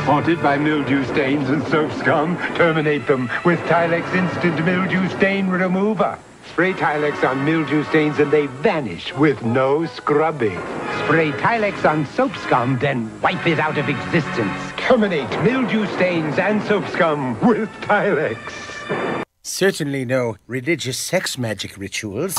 Haunted by mildew stains and soap scum? Terminate them with Tilex Instant Mildew Stain Remover. Spray Tilex on mildew stains and they vanish with no scrubbing. Spray Tilex on soap scum, then wipe it out of existence. Terminate mildew stains and soap scum with Tilex. Certainly no religious sex magic rituals.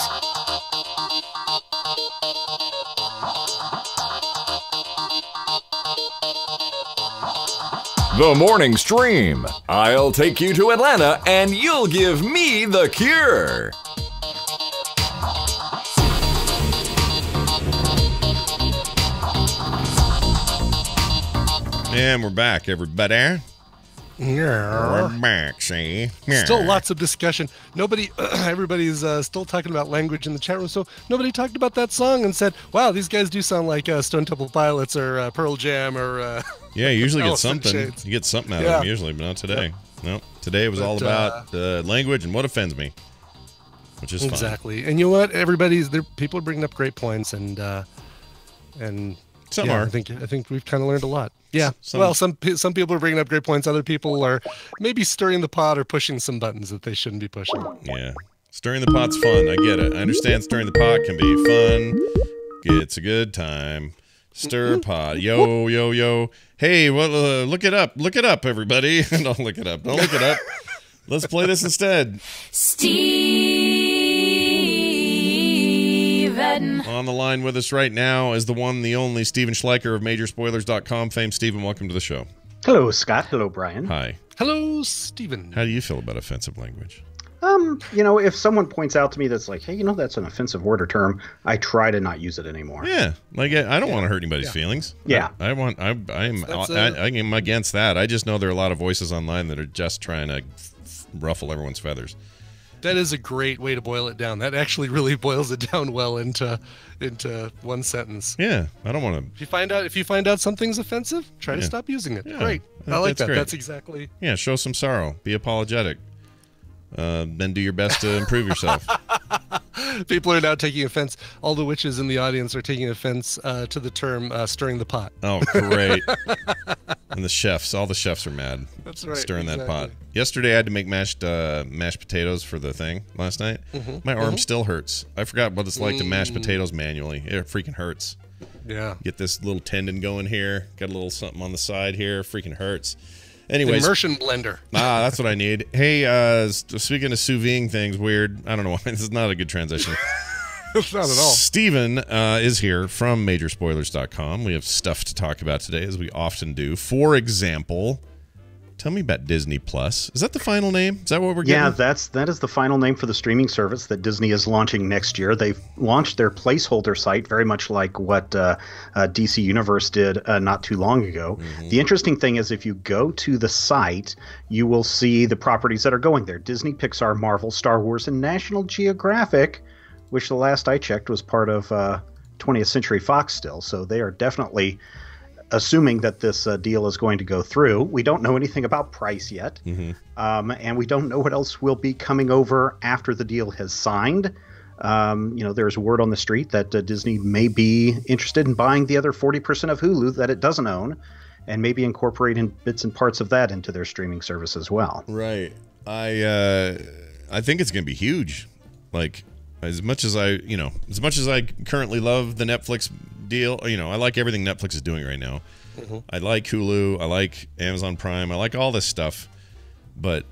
The Morning Stream. I'll take you to Atlanta and you'll give me the cure. And we're back, everybody. Yeah. We're back, see? Yeah. Still lots of discussion. Everybody's still talking about language in the chat room, so nobody talked about that song and said, wow, these guys do sound like Stone Temple Pilots or Pearl Jam or... Yeah, you usually get something. Shades. You get something out of them usually, but not today. No, today it was all about language and what offends me, which is fun. Exactly. And you know what? People are bringing up great points, and some are. I think we've kind of learned a lot. Yeah. Some people are bringing up great points. Other people are maybe stirring the pot or pushing some buttons that they shouldn't be pushing. Yeah. Stirring the pot's fun. I get it. I understand stirring the pot can be fun. It's a good time. Stir pot. Yo, yo, yo. Hey, well, look it up. Look it up, everybody. Don't look it up. Don't look it up. Let's play this instead. Steven. On the line with us right now is the one, the only Steven Schleicher of Majorspoilers.com fame. Steven, welcome to the show. Hello, Scott. Hello, Brian. Hi. Hello, Steven. How do you feel about offensive language? If someone points out to me that's like, hey, that's an offensive word or term, I try to not use it anymore. Yeah, like I don't want to hurt anybody's feelings. Yeah, I'm against that. I just know there are a lot of voices online that are just trying to ruffle everyone's feathers. That is a great way to boil it down. That actually really boils it down well into one sentence. Yeah, I don't want to. If you find out something's offensive, try to stop using it. Yeah, great. I like that. Great. That's exactly. Yeah, show some sorrow. Be apologetic. Then do your best to improve yourself. People are now taking offense. All the witches in the audience are taking offense to the term stirring the pot. Oh, great. And the chefs, all the chefs are mad. That's right. Stirring that pot. Yesterday I had to make mashed potatoes for the thing last night. My arm still hurts. I forgot what it's like to mash potatoes manually. It freaking hurts. Yeah. Get this little tendon going here. Got a little something on the side here. Freaking hurts. Anyways, immersion blender. That's what I need. Hey, speaking of sous vide things, weird. I don't know why this is not a good transition. Not at all. Steven is here from Majorspoilers.com. We have stuff to talk about today, as we often do. For example, tell me about Disney Plus. Is that the final name? Is that what we're getting? Yeah, that is the final name for the streaming service that Disney is launching next year. They've launched their placeholder site, very much like what DC Universe did not too long ago. The interesting thing is, if you go to the site, you will see the properties that are going there: Disney, Pixar, Marvel, Star Wars, and National Geographic, which the last I checked was part of 20th Century Fox still. So they are definitely assuming that this deal is going to go through. We don't know anything about price yet, and we don't know what else will be coming over after the deal has signed. There's word on the street that Disney may be interested in buying the other 40% of Hulu that it doesn't own, and maybe incorporating bits and parts of that into their streaming service as well. Right. I think it's going to be huge. Like, as much as I currently love the Netflix deal, I like everything Netflix is doing right now. I like Hulu, I like Amazon Prime, I like all this stuff, but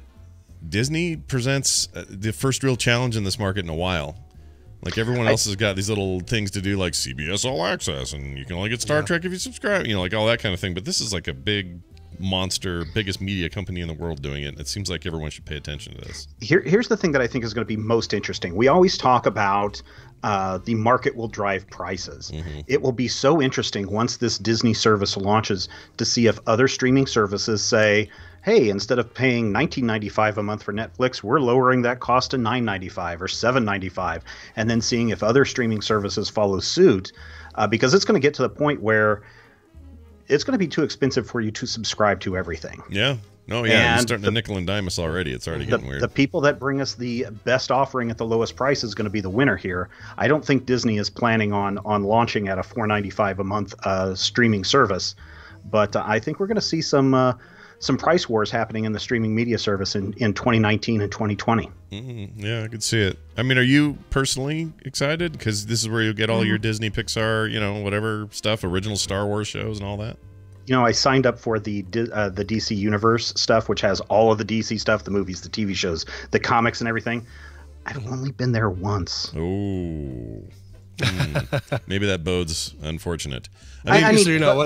Disney presents the first real challenge in this market in a while. Like, everyone else has got these little things to do, like CBS All Access, and you can only get Star Trek if you subscribe, like all that kind of thing. But this is like a big monster, biggest media company in the world doing it. It seems like everyone should pay attention to this. Here's the thing that I think is going to be most interesting. We always talk about the market will drive prices. It will be so interesting once this Disney service launches to see if other streaming services say, hey, instead of paying $19.95 a month for Netflix, we're lowering that cost to $9.95 or $7.95, and then seeing if other streaming services follow suit, because it's going to get to the point where it's going to be too expensive for you to subscribe to everything. Yeah. Oh, yeah. It's starting to nickel and dime us already. It's already getting weird. The people that bring us the best offering at the lowest price is going to be the winner here. I don't think Disney is planning on launching at a $4.95 a month streaming service. but I think we're going to see some price wars happening in the streaming media service in 2019 and 2020. Yeah, I could see it. I mean, are you personally excited? Because this is where you'll get all your Disney, Pixar, whatever stuff, original Star Wars shows and all that. I signed up for the DC Universe stuff, which has all of the DC stuff, the movies, the TV shows, the comics, and everything. I've only been there once. Oh, maybe that bodes unfortunate. So you're not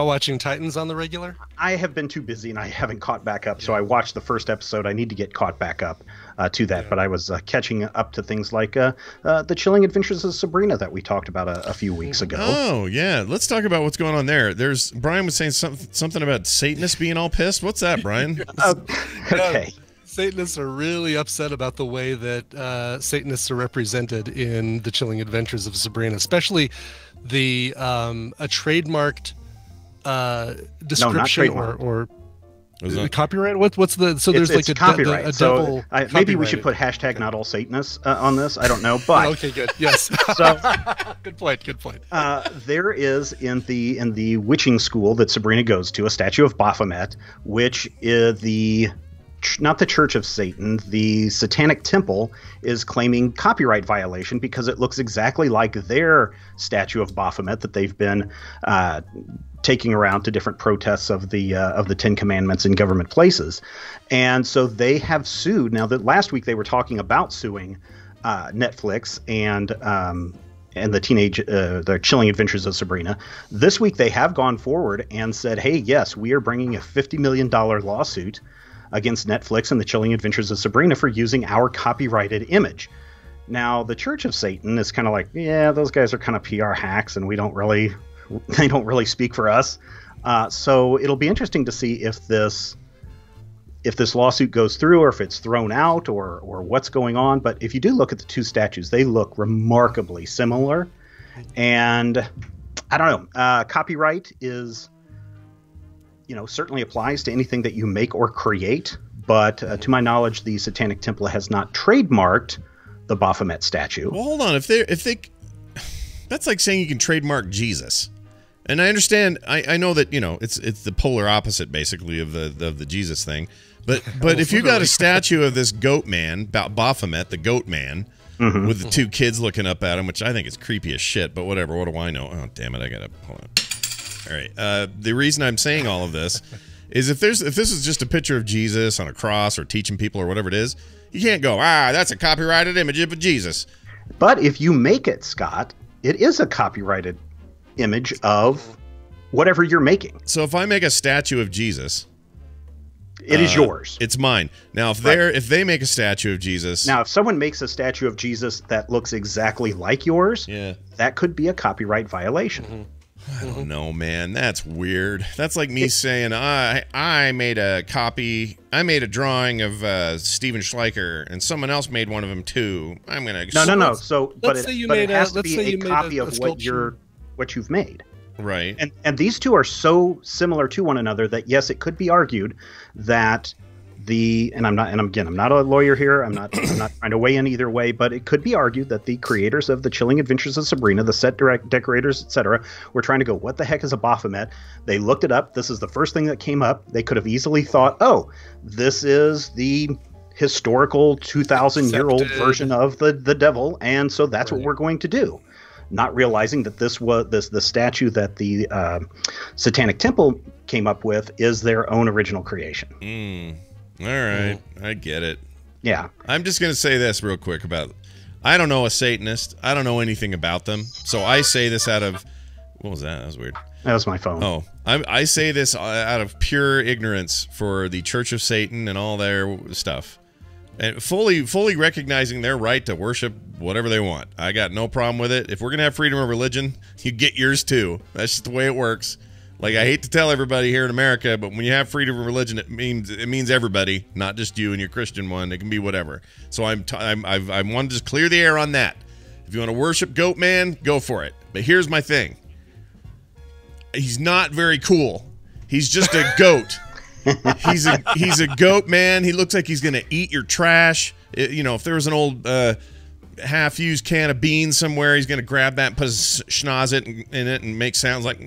watching Titans on the regular? I have been too busy and I haven't caught back up. So I watched the first episode. I need to get caught back up to that. Yeah. But I was catching up to things like the Chilling Adventures of Sabrina that we talked about a few weeks ago. Oh, yeah. Let's talk about what's going on there. Brian was saying something about Satanists being all pissed. What's that, Brian? Okay. Satanists are really upset about the way that Satanists are represented in the Chilling Adventures of Sabrina, especially the a trademarked description or copyright. What's the there's like a copyright. a double. Maybe we should put hashtag not all Satanists on this. I don't know, but okay, good. Yes. So good point. There is in the witching school that Sabrina goes to a statue of Baphomet, which is not the Church of Satan, the Satanic Temple is claiming copyright violation because it looks exactly like their statue of Baphomet that they've been taking around to different protests of the Ten Commandments in government places. And so they have sued. Now, that last week they were talking about suing Netflix and the Chilling Adventures of Sabrina. This week they have gone forward and said, hey, yes, we are bringing a $50 million lawsuit against Netflix and the Chilling Adventures of Sabrina for using our copyrighted image. Now, the Church of Satan is kind of like, yeah, those guys are kind of PR hacks, and they don't really speak for us. So it'll be interesting to see if this lawsuit goes through, or if it's thrown out, or what's going on. But if you do look at the two statues, they look remarkably similar. And I don't know, copyright is, certainly applies to anything that you make or create. But to my knowledge, the Satanic Temple has not trademarked the Baphomet statue. Well, hold on. If they, that's like saying you can trademark Jesus. And I understand. I know that it's the polar opposite basically of the Jesus thing. But if you got a statue of this goat man, Baphomet, the goat man, with the two kids looking up at him, which I think is creepy as shit. But whatever. What do I know? Oh, damn it! I gotta hold on. All right. The reason I'm saying all of this is if this is just a picture of Jesus on a cross or teaching people or whatever it is, you can't go, that's a copyrighted image of Jesus. But if you make it, Scott, it is a copyrighted image of whatever you're making. So if I make a statue of Jesus, it is yours. It's mine. Now, if they make a statue of Jesus, now if someone makes a statue of Jesus that looks exactly like yours, that could be a copyright violation. I don't know, man. That's weird. That's like me saying I made a drawing of Steven Schleicher, and someone else made one of them too. I'm gonna no. So, but it has to be a copy of what you've made. Right. And these two are so similar to one another that yes, it could be argued that I'm not a lawyer here. I'm not trying to weigh in either way, but it could be argued that the creators of the Chilling Adventures of Sabrina, the set decorators, etc., were trying to go, what the heck is a Baphomet? They looked it up. This is the first thing that came up. They could have easily thought, oh, this is the historical 2,000-year-old version of the devil, and so that's what we're going to do. Not realizing that this was the statue that the Satanic Temple came up with is their own original creation. All right, I get it. Yeah. I'm just going to say this real quick I don't know a Satanist. I don't know anything about them. So I say this out of, what was that? That was weird. That was my phone. Oh, I say this out of pure ignorance for the Church of Satan and all their stuff. And fully recognizing their right to worship whatever they want. I got no problem with it. If we're going to have freedom of religion, you get yours too. That's just the way it works. Like, I hate to tell everybody here in America, but when you have freedom of religion, it means everybody, not just you and your Christian one. It can be whatever. So I want to just clear the air on that. If you want to worship Goat Man, go for it. But here's my thing. He's not very cool. He's just a goat. He's a goat man. He looks like he's gonna eat your trash. If there was an old half-used can of beans somewhere. He's going to grab that and put his schnoz in it and make sounds like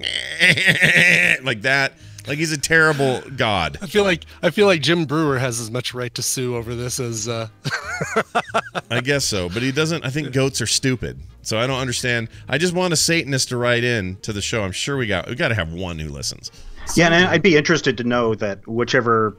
like that. Like he's a terrible god. I feel like Jim Brewer has as much right to sue over this as. I guess so, but he doesn't. I think goats are stupid, so I don't understand. I just want a Satanist to write in to the show. I'm sure we got to have one who listens. Yeah, and I'd be interested to know that whichever,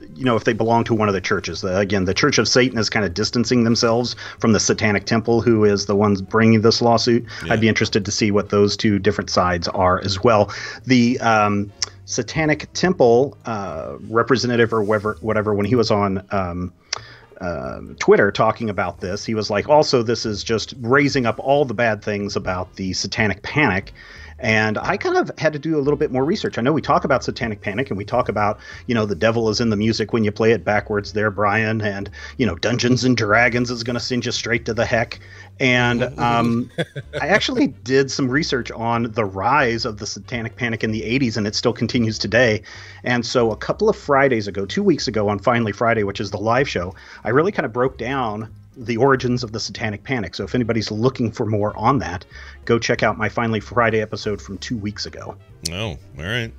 if they belong to one of the churches. Again, the Church of Satan is kind of distancing themselves from the Satanic Temple, who is the ones bringing this lawsuit. Yeah. I'd be interested to see what those two different sides are as well. The Satanic Temple representative or whatever, when he was on Twitter talking about this, he was like, also, this is just raising up all the bad things about the Satanic Panic. And I kind of had to do a little bit more research. I know we talk about Satanic Panic and we talk about, the devil is in the music when you play it backwards there, Brian. And, Dungeons and Dragons is going to send you straight to the heck. And I actually did some research on the rise of the Satanic Panic in the 80s, and it still continues today. And so a couple of Fridays ago, 2 weeks ago on Finally Friday, which is the live show, I really kind of broke down the origins of the Satanic Panic. So if anybody's looking for more on that, go check out my Finally Friday episode from 2 weeks ago. Oh, all right.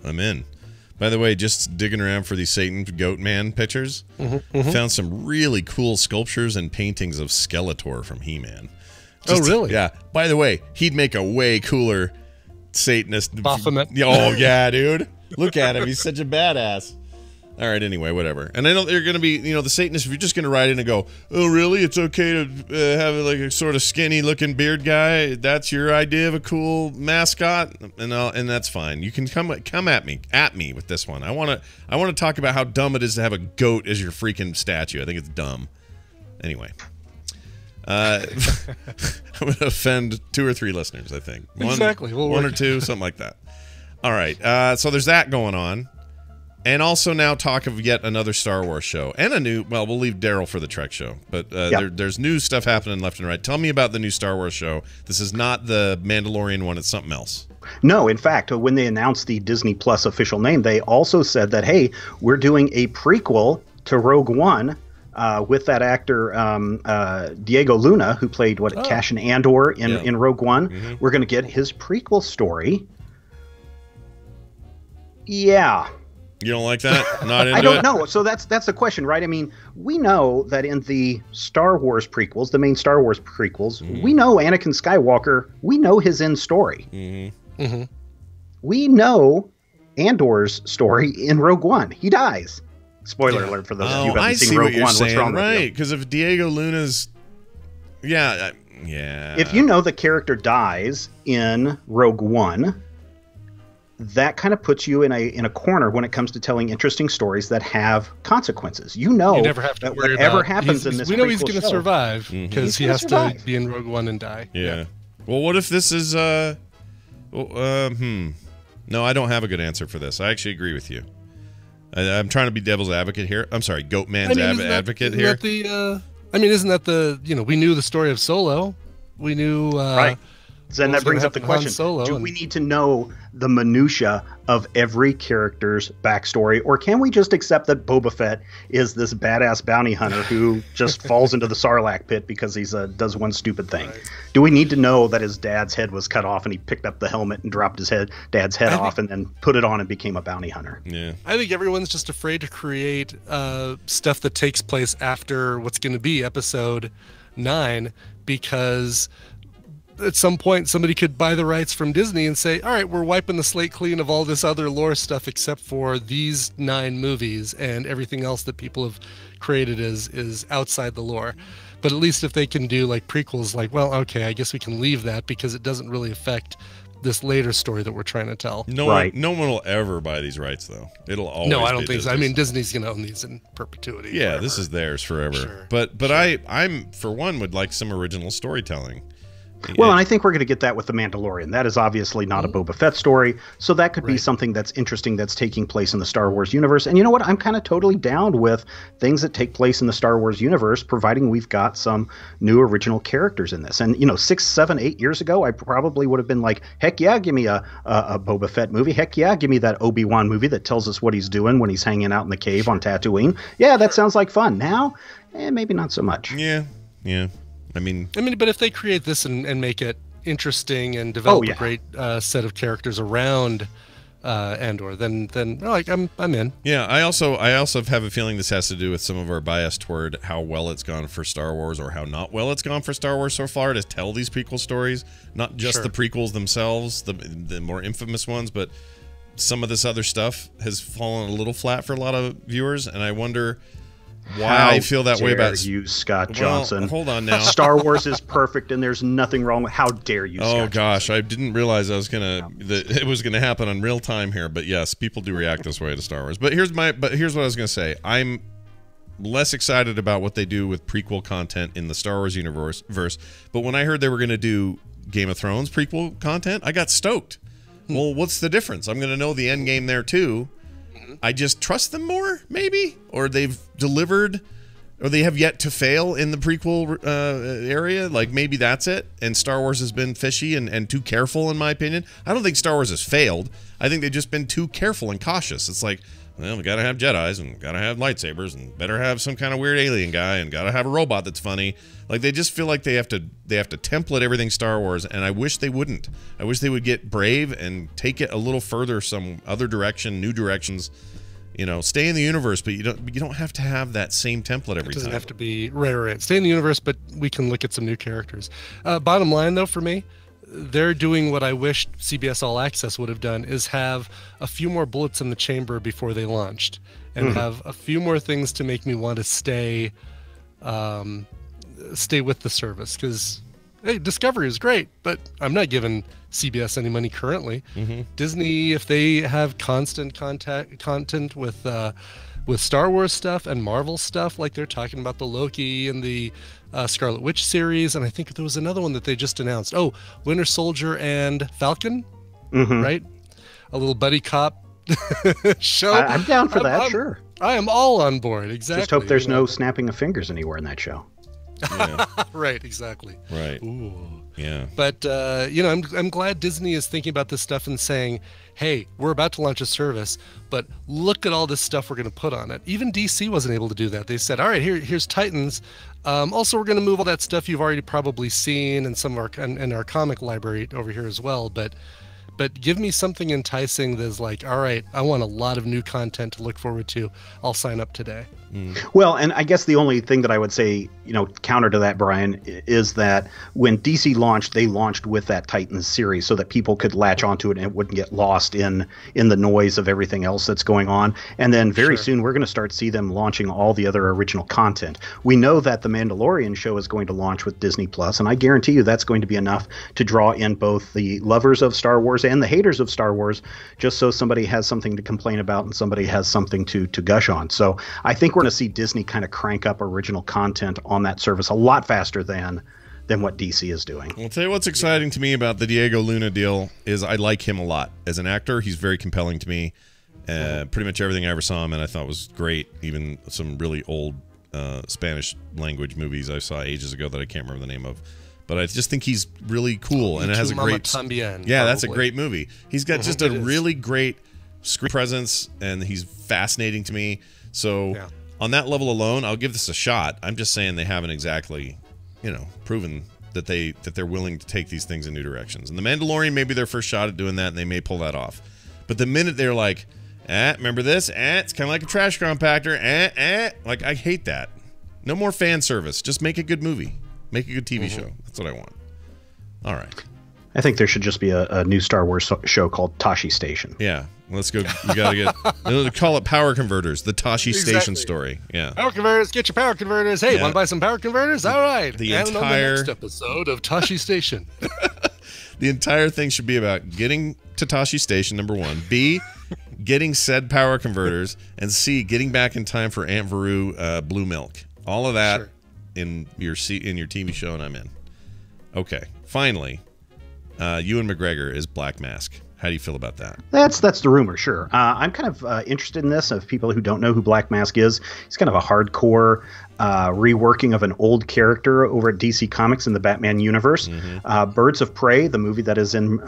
I'm in. By the way, just digging around for these Satan Goat Man pictures, found some really cool sculptures and paintings of Skeletor from He-Man. Oh, really? Yeah. By the way, he'd make a way cooler Satanist. Baphomet. Oh, yeah, dude. Look at him. He's such a badass. All right, anyway, whatever. And I know they're going to be, the Satanists, if you're just going to write in and go, oh, really? It's okay to have like a sort of skinny-looking beard guy? That's your idea of a cool mascot? And that's fine. You can come at me with this one. I want to talk about how dumb it is to have a goat as your freaking statue. I think it's dumb. Anyway. I'm going to offend 2 or 3 listeners, I think. Exactly. One or two, something like that. All right. So there's that going on. And also now talk of yet another Star Wars show. And a new, well, we'll leave Daryl for the Trek show. But there's new stuff happening left and right. Tell me about the new Star Wars show. This is not the Mandalorian one. It's something else. No, in fact, when they announced the Disney Plus official name, they also said that, hey, we're doing a prequel to Rogue One with that actor Diego Luna, who played, Cassian Andor in Rogue One. Mm-hmm. We're going to get his prequel story. Yeah. You don't like that? Not into I don't know. So that's the question, right? I mean, we know that in the Star Wars prequels, the main Star Wars prequels, we know Anakin Skywalker. We know his end story. Mm-hmm. Mm-hmm. We know Andor's story in Rogue One. He dies. Spoiler alert for those of you who haven't seen Rogue One. What's wrong with you? Right, because if Diego Luna's... Yeah. If you know the character dies in Rogue One... that kind of puts you in a corner when it comes to telling interesting stories that have consequences. You never have to worry whatever about happens in this. We know he's going to survive because he has to be in Rogue One and die. Yeah. Well, what if this is No, I don't have a good answer for this. I actually agree with you. I'm trying to be devil's advocate here. I'm sorry, Goat Man's advocate here. Isn't that the we knew the story of Solo. We knew right. Then that brings up the question, do we need to know the minutia of every character's backstory, or can we just accept that Boba Fett is this badass bounty hunter who just falls into the Sarlacc pit because he does one stupid thing? Right. Do we need to know that his dad's head was cut off and he picked up the helmet and dropped his dad's head off and then put it on and became a bounty hunter? Yeah, I think everyone's just afraid to create stuff that takes place after what's going to be Episode 9 because... at some point somebody could buy the rights from Disney and say, all right, we're wiping the slate clean of all this other lore stuff except for these 9 movies, and everything else that people have created is outside the lore. But at least if they can do like prequels, like, well, okay, I guess we can leave that because it doesn't really affect this later story that we're trying to tell. No one will ever buy these rights, though. It'll always No, I don't think Disney's. so. I mean, Disney's going to own these in perpetuity. Yeah, forever. This is theirs forever. Sure. But sure. I'm for one would like some original storytelling. Well, and I think we're going to get that with The Mandalorian. That is obviously not a Boba Fett story, so that could be something that's interesting that's taking place in the Star Wars universe. And you know what? I'm kind of totally down with things that take place in the Star Wars universe, providing we've got some new original characters in this. And, 6, 7, 8 years ago, I probably would have been like, heck yeah, give me a Boba Fett movie. Heck yeah, give me that Obi-Wan movie that tells us what he's doing when he's hanging out in the cave on Tatooine. Yeah, that sounds like fun. Now, maybe not so much. Yeah. But if they create this and make it interesting and develop a great set of characters around Andor, then like I'm in. Yeah, I also have a feeling this has to do with some of our bias toward how well it's gone for Star Wars or how not well it's gone for Star Wars so far to tell these prequel stories, not just the prequels themselves, the more infamous ones, but some of this other stuff has fallen a little flat for a lot of viewers, and I wonder why I feel that way about you, Scott Johnson. Hold on now. Star Wars is perfect, and there's nothing wrong with. How dare you? Oh gosh, I didn't realize it was gonna happen on real time here. But yes, people do react this way to Star Wars. But here's what I was gonna say. I'm less excited about what they do with prequel content in the Star Wars universe. But when I heard they were gonna do Game of Thrones prequel content, I got stoked. Well, what's the difference? I'm gonna know the end game there too. I just trust them more, maybe, or they've delivered, or they have yet to fail in the prequel area. Like maybe that's it. And Star Wars has been fishy and too careful, in my opinion. I don't think Star Wars has failed. I think they've just been too careful and cautious. It's like, well, we got to have Jedis and got to have lightsabers and better have some kind of weird alien guy and got to have a robot that's funny. Like they just feel like they have to template everything Star Wars, and I wish they wouldn't. I wish they would get brave and take it a little further, some other direction, new directions. You know, stay in the universe, but you don't have to have that same template every time. It doesn't have to be right. Stay in the universe, but we can look at some new characters. Bottom line, though, for me, they're doing what I wish CBS All Access would have done: is have a few more bullets in the chamber before they launched, and have a few more things to make me want to stay with the service. Because hey, Discovery is great, but I'm not giving CBS any money currently. Disney, if they have constant content with Star Wars stuff and Marvel stuff, like they're talking about the Loki and the Scarlet Witch series, and I think there was another one that they just announced. Oh, Winter Soldier and Falcon, right? A little buddy cop show. I'm down for that, sure. I am all on board, exactly. Just hope there's no snapping of fingers anywhere in that show. Yeah. Right, exactly. Right. Ooh. Yeah. But I'm glad Disney is thinking about this stuff and saying, hey, we're about to launch a service, but look at all this stuff we're going to put on it. Even DC wasn't able to do that. They said, all right, here's Titans. Also, we're going to move all that stuff you've already probably seen in some of our comic library over here as well. But give me something enticing that's like, all right, I want a lot of new content to look forward to. I'll sign up today. Well, and I guess the only thing that I would say, counter to that, Brian, is that when DC launched, they launched with that Titans series so that people could latch onto it and it wouldn't get lost in the noise of everything else that's going on. And then very soon we're going to start to see them launching all the other original content. We know that the Mandalorian show is going to launch with Disney Plus, and I guarantee you that's going to be enough to draw in both the lovers of Star Wars and the haters of Star Wars, just so somebody has something to complain about and somebody has something to gush on. So I think we're going to see Disney kind of crank up original content on that service a lot faster than what DC is doing. I'll tell you what's exciting to me about the Diego Luna deal is I like him a lot. As an actor, he's very compelling to me. Pretty much everything I ever saw him in I thought was great, even some really old Spanish language movies I saw ages ago that I can't remember the name of. But I just think he's really cool, and it has a great... Tambien, yeah, that's a great movie. He's got just a really great screen presence, and he's fascinating to me. So on that level alone, I'll give this a shot. I'm just saying they haven't exactly, proven that they're willing to take these things in new directions. And The Mandalorian may be their first shot at doing that, and they may pull that off. But the minute they're like, remember this? It's kind of like a trash compactor. Like, I hate that. No more fan service. Just make a good movie. Make a good TV show. That's what I want. All right. I think there should just be a new Star Wars show called Tashi Station. Yeah. Let's go. You got to call it Power Converters, the Tashi Station story. Yeah. Power Converters, get your Power Converters. Hey, want to buy some Power Converters? All right. The and entire on the next episode of Tashi Station. The entire thing should be about getting to Tashi Station, number one. B, getting said Power Converters. And C, getting back in time for Aunt Veru blue milk. All of that in your TV show, and I'm in. Okay. Finally, Ewan McGregor is Black Mask. How do you feel about that? That's the rumor, sure. I'm kind of interested in this. Of people who don't know who Black Mask is, he's kind of a hardcore reworking of an old character over at DC Comics in the Batman universe. Birds of Prey, the movie that is in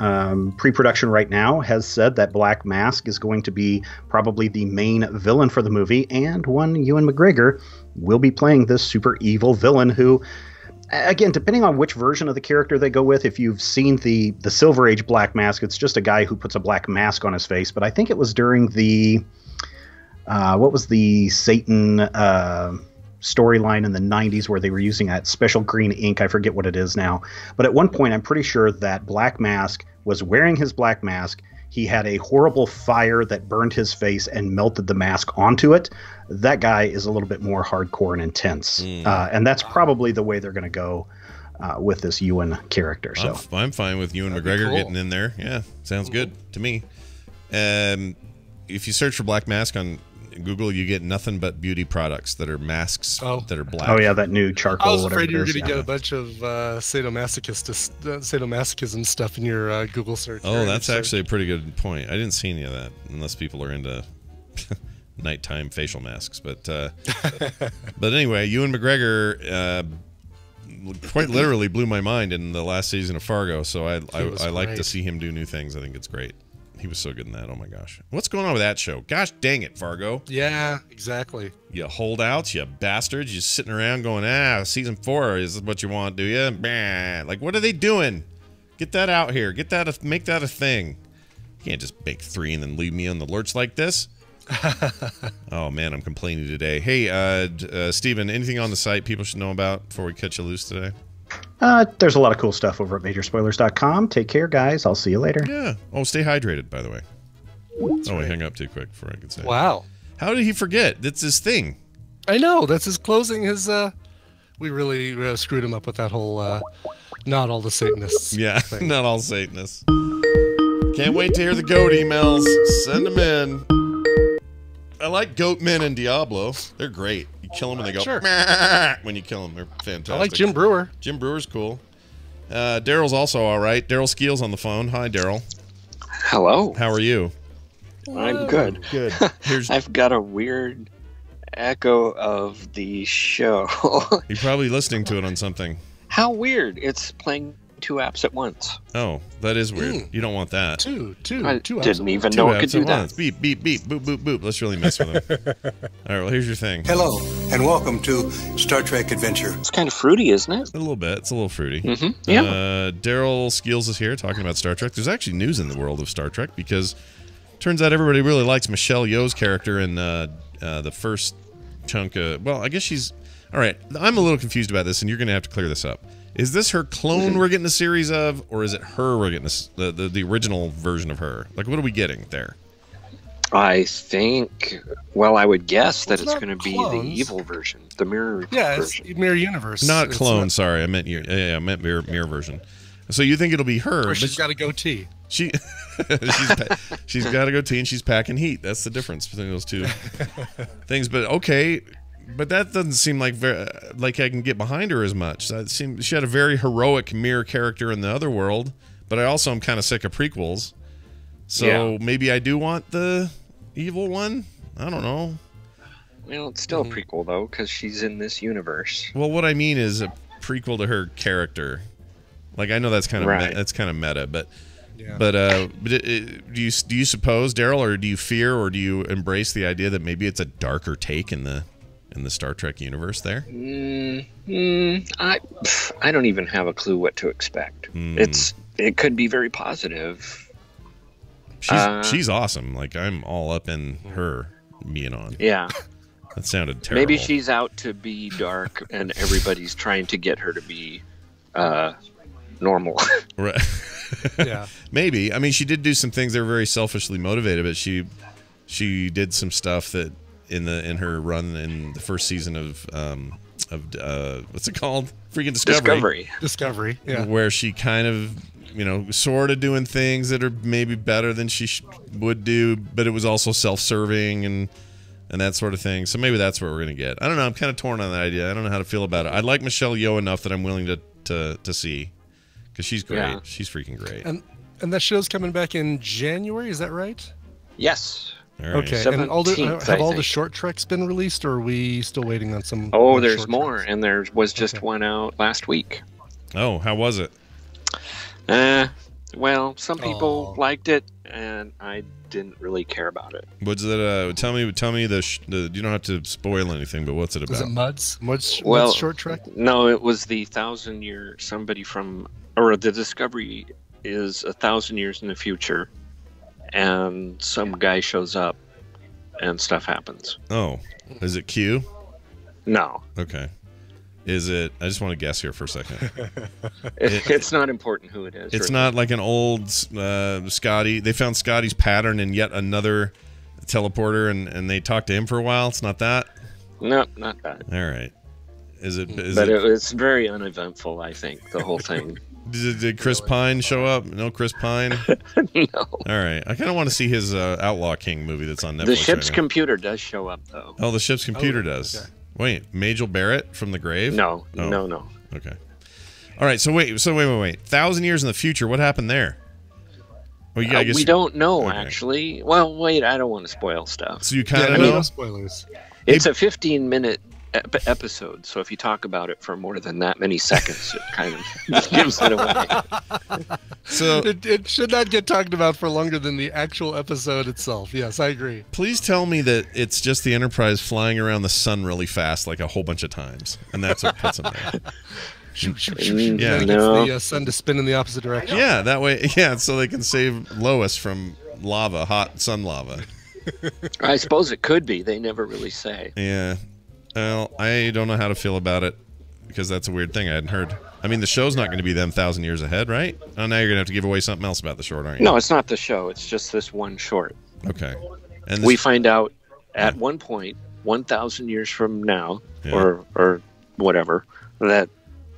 pre-production right now, has said that Black Mask is going to be probably the main villain for the movie, and one Ewan McGregor will be playing this super evil villain who... Again, depending on which version of the character they go with, if you've seen the Silver Age Black Mask, it's just a guy who puts a black mask on his face. But I think it was during the what was the Satan storyline in the 90s where they were using that special green ink. I forget what it is now. But at one point, I'm pretty sure that Black Mask was wearing his black mask. He had a horrible fire that burned his face and melted the mask onto it. That guy is a little bit more hardcore and intense. And that's probably the way they're going to go with this Ewan character. So I'm fine with Ewan McGregor getting in there. Yeah, sounds good to me. If you search for Black Mask on Google, you get nothing but beauty products that are masks that are black. Oh yeah, that new charcoal. I was afraid you were going to get a bunch of sadomasochism stuff in your Google search. Oh, that's actually a pretty good point. I didn't see any of that, unless people are into nighttime facial masks. But anyway, Ewan McGregor quite literally blew my mind in the last season of Fargo. So I like to see him do new things. I think it's great. He was so good in that. Oh my gosh. What's going on with that show? Gosh dang it, Fargo. Yeah, exactly. You holdouts, you bastards. You're sitting around going, season 4 is what you want, do you? Bah. Like, what are they doing? Get that out here. Make that a thing. You can't just make 3 and then leave me on the lurch like this. Oh man, I'm complaining today. Hey, Steven, anything on the site people should know about before we cut you loose today? There's a lot of cool stuff over at majorspoilers.com. Take care, guys. I'll see you later. Yeah. Oh, stay hydrated, by the way. I hung up too quick before I could say. Wow. How did he forget? That's his thing. I know. That's his closing. We really screwed him up with that whole not all the Satanists. Yeah, thing. Not all Satanists. Can't wait to hear the goat emails. Send them in. I like goat men in Diablo. They're great. You kill them and they go, sure. When you kill them. They're fantastic. I like Jim Brewer. Jim Brewer's cool. Daryl's also all right. Daryl Skeel's on the phone. Hi, Daryl. Hello. How are you? I'm good. Good. I've got a weird echo of the show. You're probably listening to it on something. How weird. It's playing 2 apps at once. Oh, that is weird. You don't want that. Two I apps. didn't even know it could do that. Beep, beep, beep, boop, boop, boop. Let's really mess with them. All right, well, here's your thing. Hello, and welcome to Star Trek Adventure. It's kind of fruity, isn't it? A little bit. It's a little fruity. Mm-hmm. Yeah. Daryl Skeels is here talking about Star Trek. There's actually news in the world of Star Trek because turns out everybody really likes Michelle Yeoh's character in the first chunk of... Well, I guess she's... All right, I'm a little confused about this, and you're going to have to clear this up. Is this her clone we're getting a series of, or is it her we're getting the original version of her? Like, what are we getting there? I think, well, I would guess that it's not going to be clones. the evil version, the mirror version. It's mirror universe. Not It's clone, sorry. I meant I meant mirror version. So you think it'll be her? Or she's got a goatee. She's got a goatee and she's packing heat. That's the difference between those two things. But okay, but that doesn't seem like like I can get behind her as much. She had a very heroic mirror character in the other world, but I also am kind of sick of prequels. So maybe I do want the evil one. I don't know. Well, it's still a prequel though, because she's in this universe. Well, what I mean is a prequel to her character. Like I know that's kind of that's kind of meta, but do you suppose, Daryl, or do you fear, or do you embrace the idea that maybe it's a darker take in the Star Trek universe there? I don't even have a clue what to expect. It could be very positive. She's awesome. Like I'm all up in her being on. Yeah. That sounded terrible. Maybe she's out to be dark, and everybody's trying to get her to be normal. Right. Yeah. Maybe. I mean, she did do some things that were very selfishly motivated, but she did some stuff that in her run in the first season of what's it called? Freaking Discovery. Yeah. Where she kind of, sort of doing things that are maybe better than she would do, but it was also self-serving and that sort of thing. So maybe that's what we're going to get. I don't know. I'm kind of torn on that idea. I don't know how to feel about it. I like Michelle Yeoh enough that I'm willing to see, because she's great. Yeah. She's freaking great. And that show's coming back in January. Is that right? Yes. All right. Okay. And have all the short treks been released, or are we still waiting on some? Oh, there's more, and there was just one out last week. Oh, how was it? It Well, some people Aw. liked it, and I didn't really care about it. What's it? Tell me the. You don't have to spoil anything, but what's it about? Was it Muds? Muds Well, short trek? No, it was the 1,000-year. Somebody from, or the Discovery is 1,000 years in the future, and some guy shows up, and stuff happens. Oh, is it Q? No, Okay. Is it? I just want to guess here for a second. it's not important who it is. It's really. not like an old Scotty. They found Scotty's pattern in yet another teleporter, and they talked to him for a while. It's not that. No, not that. All right. Is it? But it's very uneventful. I think the whole thing. Did Chris Pine show up? No, Chris Pine. No. All right. I kind of want to see his Outlaw King movie that's on Netflix. The ship's right now. computer does show up, though. Oh, the ship's computer does. okay. Wait, Majel Barrett from the grave? No, Oh. no. Okay. All right. So wait. 1,000 years in the future. What happened there? Well, I guess We don't know, Okay. actually. Well, wait, I don't want to spoil stuff. So you kind of no, know. no spoilers. It's a 15-minute episode, so if you talk about it for more than that many seconds, it kind of gives it away. So It should not get talked about for longer than the actual episode itself. Yes, I agree. please tell me that it's just the Enterprise flying around the sun really fast, like a whole bunch of times, and that's what puts them there. Yeah, it No. gets the sun to spin in the opposite direction. Yeah, that way. Yeah, so they can save Lois from lava, hot sun lava. I suppose it could be. They never really say. Yeah. Well, I don't know how to feel about it because that's a weird thing I hadn't heard. I mean, the show's not going to be them 1,000 years ahead, right? Oh, now you're going to have to give away something else about the short, aren't you? No, it's not the show. It's just this one short. Okay. And We find out at one point, 1,000 years from now, Yeah. or whatever, that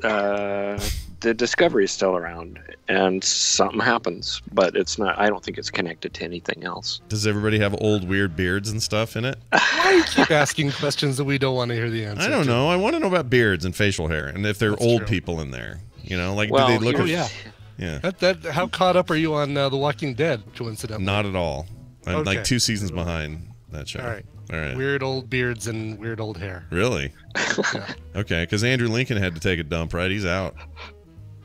the Discovery is still around, and something happens. But it's not. I don't think it's connected to anything else. does everybody have old weird beards and stuff in it? Why do you keep asking questions that we don't want to hear the answer I don't to? know. I want to know about beards and facial hair, and if they're That's old true. people in there. You know, like Well, do they look? Oh, at, yeah. yeah. How caught up are you on The Walking Dead, coincidentally? Not at all. I'm like Okay. 2 seasons behind that show. All right. All right. Weird old beards and weird old hair. Really? Yeah. Okay, because Andrew Lincoln had to take a dump, right? He's out.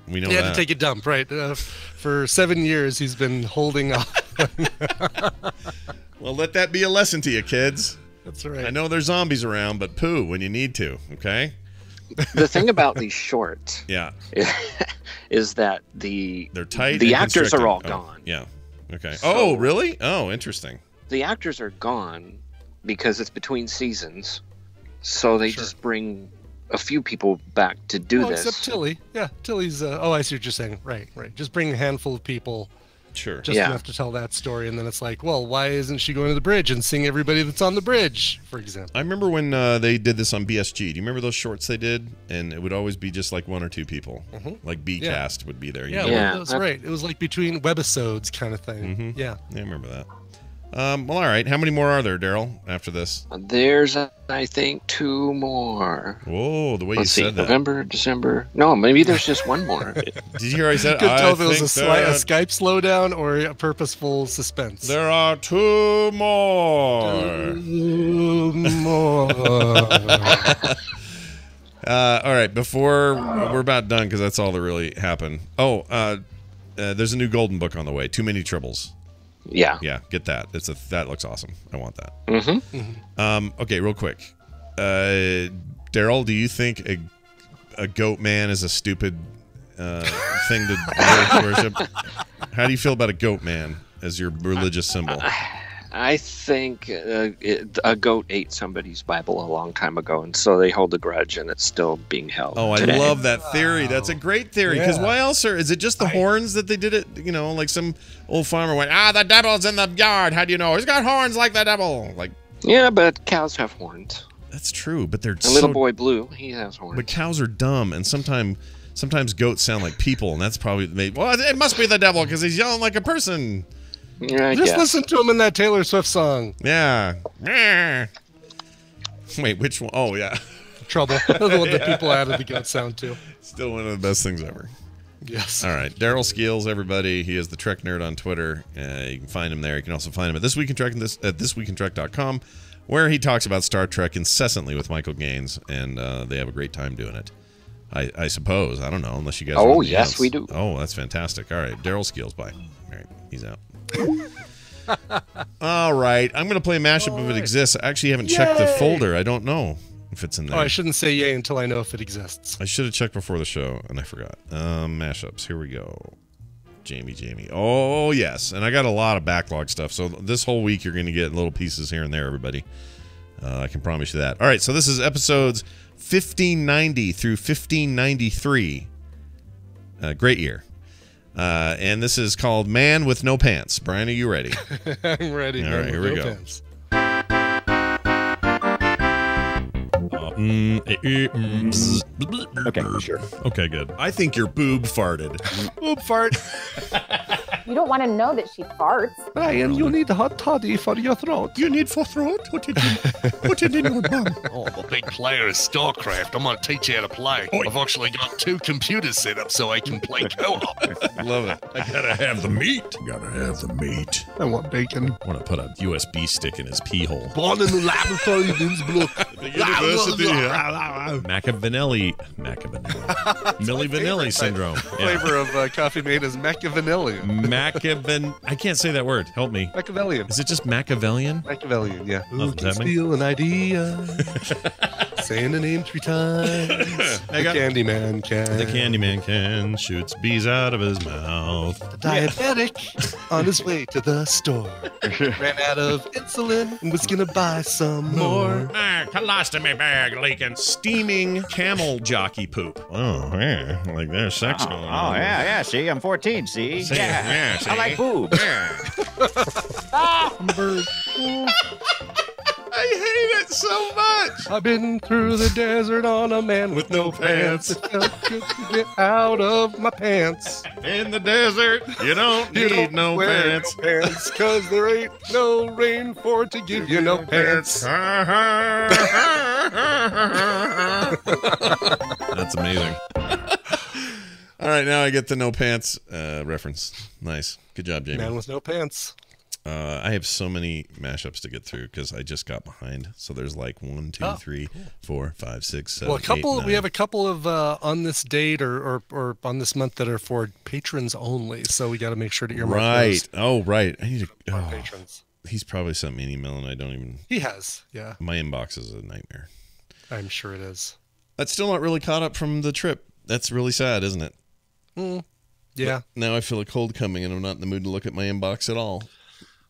We know He that. had to take a dump, right? For 7 years, he's been holding up. Well, let that be a lesson to you, kids. That's right. I know there's zombies around, but poo when you need to, okay? The thing about these shorts Yeah. is that the They're tight. The and actors are all constricting. Oh, gone. yeah. Okay. So- Oh, really? Oh, interesting. The actors are gone because it's between seasons, so they Sure. just bring a few people back to do Well, this. except Tilly. Yeah, Tilly's. Oh, I see what you're saying. Right. Just bring a handful of people, Sure. just Yeah. enough to tell that story, and then it's like, well, why isn't she going to the bridge and seeing everybody that's on the bridge, for example? I remember when they did this on BSG. Do you remember those shorts they did? And it would always be just like 1 or 2 people. Like B Yeah. cast would be there. you Yeah, know? Yeah. that's right. It was like between webisodes kind of thing. Mhm. Yeah. Yeah, I remember that. Well, all right. How many more are there, Daryl, after this? There's, I think, 2 more. Whoa, the way Let's you see, said that. November, December. No, maybe there's just one more. Did you hear I said Couldn't tell if it was think a that Skype slowdown or a purposeful suspense. There are 2 more. More. All right, before we're about done, because that's all that really happened. Oh, there's a new golden book on the way. Too Many Tribbles. Yeah. Yeah, get that. That looks awesome. I want that. Mm-hmm. Okay, real quick. Daryl, do you think a goat man is a stupid thing to worship? How do you feel about a goat man as your religious symbol? I think a goat ate somebody's Bible a long time ago, and so they hold a grudge, and it's still being held. Oh, I today. love that theory. That's a great theory. Because Yeah. why else is it just the horns that they did it? You know, like some old farmer went, the devil's in the yard. How do you know? He's got horns like the devil. Like, Yeah, but cows have horns. that's true, but they're A little so. boy Blue, he has horns. But cows are dumb, and sometimes goats sound like people, and that's probably made. Well, it must be the devil because he's yelling like a person. Yeah, I Just guess. listen to him in that Taylor Swift song. Yeah. Wait, which one? Oh, yeah. Trouble. That's the one that people added the goat sound to. Still one of the best things ever. Yes. All right, Daryl Skeels, everybody. He is the Trek Nerd on Twitter. You can find him there. You can also find him at This Week in Trek at thisweekintrek.com, where he talks about Star Trek incessantly with Michael Gaines, and they have a great time doing it. I suppose. I don't know, unless you guys. Oh, want yes, else. we do. Oh, that's fantastic. All right, Daryl Skeels, bye. All right, he's out. All right, I'm going to play a mashup if it exists. I actually haven't checked the folder. I don't know if it's in there. Oh, I shouldn't say yay until I know if it exists. I should have checked before the show, and I forgot. Mashups. Here we go. Jamie. Oh, yes. And I got a lot of backlog stuff. So this whole week, you're going to get little pieces here and there, everybody. I can promise you that. All right, so this is episodes 1590 through 1593. Great year. And this is called Man with No Pants. Brian, are you ready? I'm ready. All right, here we go. Pants. Okay, sure. Okay, good. I think your boob farted. Boob fart. You don't want to know that she farts. Brian, you need hot toddy for your throat. You need for throat? Put it in your bum. Oh, I'm a big player of StarCraft. I'm going to teach you how to play. I've actually got 2 computers set up so I can play co-op. Love it. I gotta have the meat. I want bacon. I want to put a USB stick in his pee hole. Born in the laboratory of Innsbruck. The university. Machiavelli. Milli Vanilli syndrome. Yeah. Flavor of coffee made is Machiavellian. I can't say that word. Help me. Machiavellian. Is it just Machiavellian? Machiavellian, yeah. Oh, Who does can that mean? steal an idea? Saying the name 3 times. The Candyman can. The Candyman can shoots bees out of his mouth. The diabetic on his way to the store ran out of insulin and was gonna buy some more. Colostomy bag leaking. Steaming camel jockey poop. Oh, yeah. Like there's sex going on. Oh, yeah. See, I'm 14, see? See? I like boobs. I'm a bird. I hate it so much. I've been through the desert on a man with no pants. It felt good to get out of my pants. In the desert, you don't need no wear pants. No pants, 'cause there ain't no rain for to give you no pants. That's amazing. All right, now I get the no pants reference. Nice. Good job, Jamie. Man with no pants. I have so many mashups to get through because I just got behind. So there's like 1, 2, 3, 4, 5, 6, 7. Well, a couple. 8, 9. We have a couple of on this date or on this month that are for patrons only. So we got to make sure to earmark Right. those Oh, right. I need to. for Oh, patrons. he's probably sent me an email and I don't even. He has. Yeah, My inbox is a nightmare. I'm sure it is. That's still not really caught up from the trip. That's really sad, isn't it? Yeah. But now I feel a cold coming and I'm not in the mood to look at my inbox at all.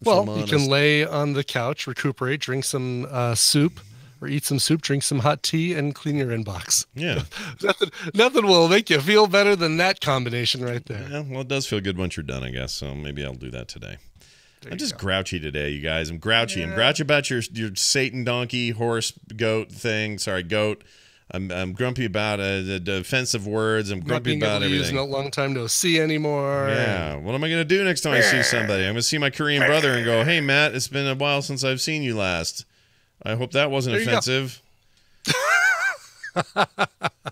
if Well, I'm you honest. can lay on the couch, recuperate, drink some soup, or eat some soup, drink some hot tea, and clean your inbox. Yeah. Nothing will make you feel better than that combination right there. Yeah, well, it does feel good once you're done, I guess. So maybe I'll do that today. I'm just grouchy today, you guys. I'm grouchy. Yeah. I'm grouchy about your Satan donkey horse goat thing. Sorry, goat. I'm grumpy about the offensive words. I'm grumpy about everything. Not long time no see anymore. Yeah. What am I going to do next time I see somebody? I'm going to see my Korean brother and go, "Hey, Matt, it's been a while since I've seen you last. I hope that wasn't offensive."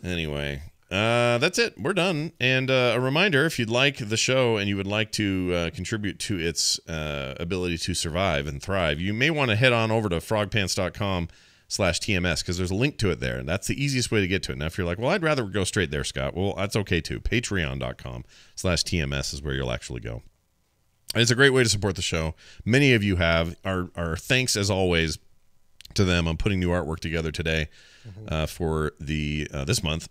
Anyway, that's it. We're done. And a reminder, if you'd like the show and you would like to contribute to its ability to survive and thrive, you may want to head on over to frogpants.com/TMS because there's a link to it there. And that's the easiest way to get to it. Now, if you're like, well, I'd rather go straight there, Scott. Well, that's okay too. Patreon.com/TMS is where you'll actually go. And it's a great way to support the show. Many of you have. Our thanks, as always, to them. I'm putting new artwork together today for the this month.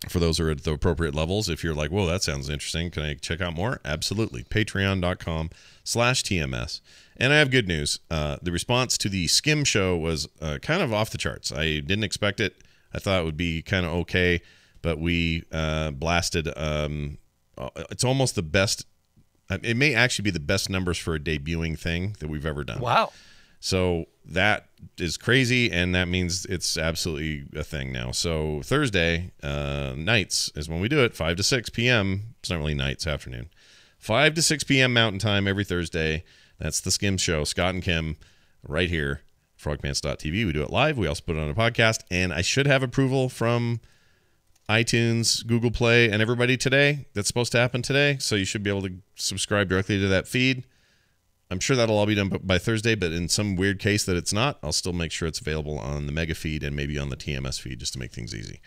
For those who are at the appropriate levels, if you're like, whoa, that sounds interesting, can I check out more? Absolutely. Patreon.com/TMS. And I have good news. The response to the Skim show was kind of off the charts. I didn't expect it. I thought it would be kind of okay, but we blasted. It's almost the best. It may actually be the best numbers for a debuting thing that we've ever done. Wow. So that is crazy, and that means it's absolutely a thing now. So Thursday nights is when we do it, 5 to 6 p.m. It's not really nights, afternoon. 5 to 6 p.m. Mountain Time every Thursday. That's the Skim Show, Scott and Kim, right here, frogpants.tv. We do it live. We also put it on a podcast, and I should have approval from iTunes, Google Play, and everybody today. That's supposed to happen today, so you should be able to subscribe directly to that feed. I'm sure that'll all be done by Thursday, but in some weird case that it's not, I'll still make sure it's available on the Mega feed and maybe on the TMS feed just to make things easy.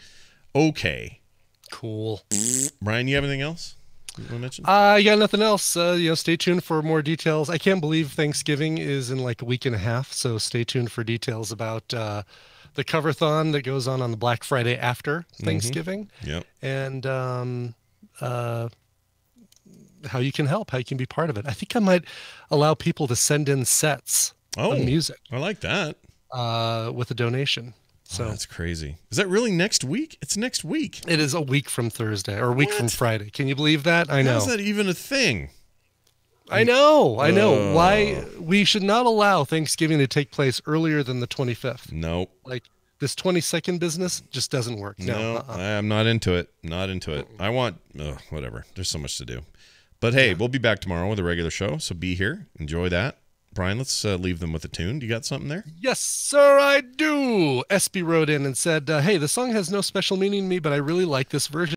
okay. Cool. Brian, you have anything else you want to mention? I got nothing else. Stay tuned for more details. I can't believe Thanksgiving is in like a week and a half, so stay tuned for details about the cover-thon that goes on the Black Friday after Thanksgiving. Yep. And how you can help, how you can be part of it. I think I might allow people to send in sets of music. I like that. With a donation. So that's crazy. Is that really next week? It's next week. It is a week from Thursday or a week from Friday. Can you believe that? I know. How's that even a thing? I know. Why we should not allow Thanksgiving to take place earlier than the 25th. Nope. Like this 22nd business just doesn't work. No, I'm not into it. Not into it. I want whatever. There's so much to do. But hey, we'll be back tomorrow with a regular show, so be here. Enjoy that. Brian, let's leave them with a tune. Do you got something there? Yes, sir, I do. SB wrote in and said, hey, the song has no special meaning to me, but I really like this version.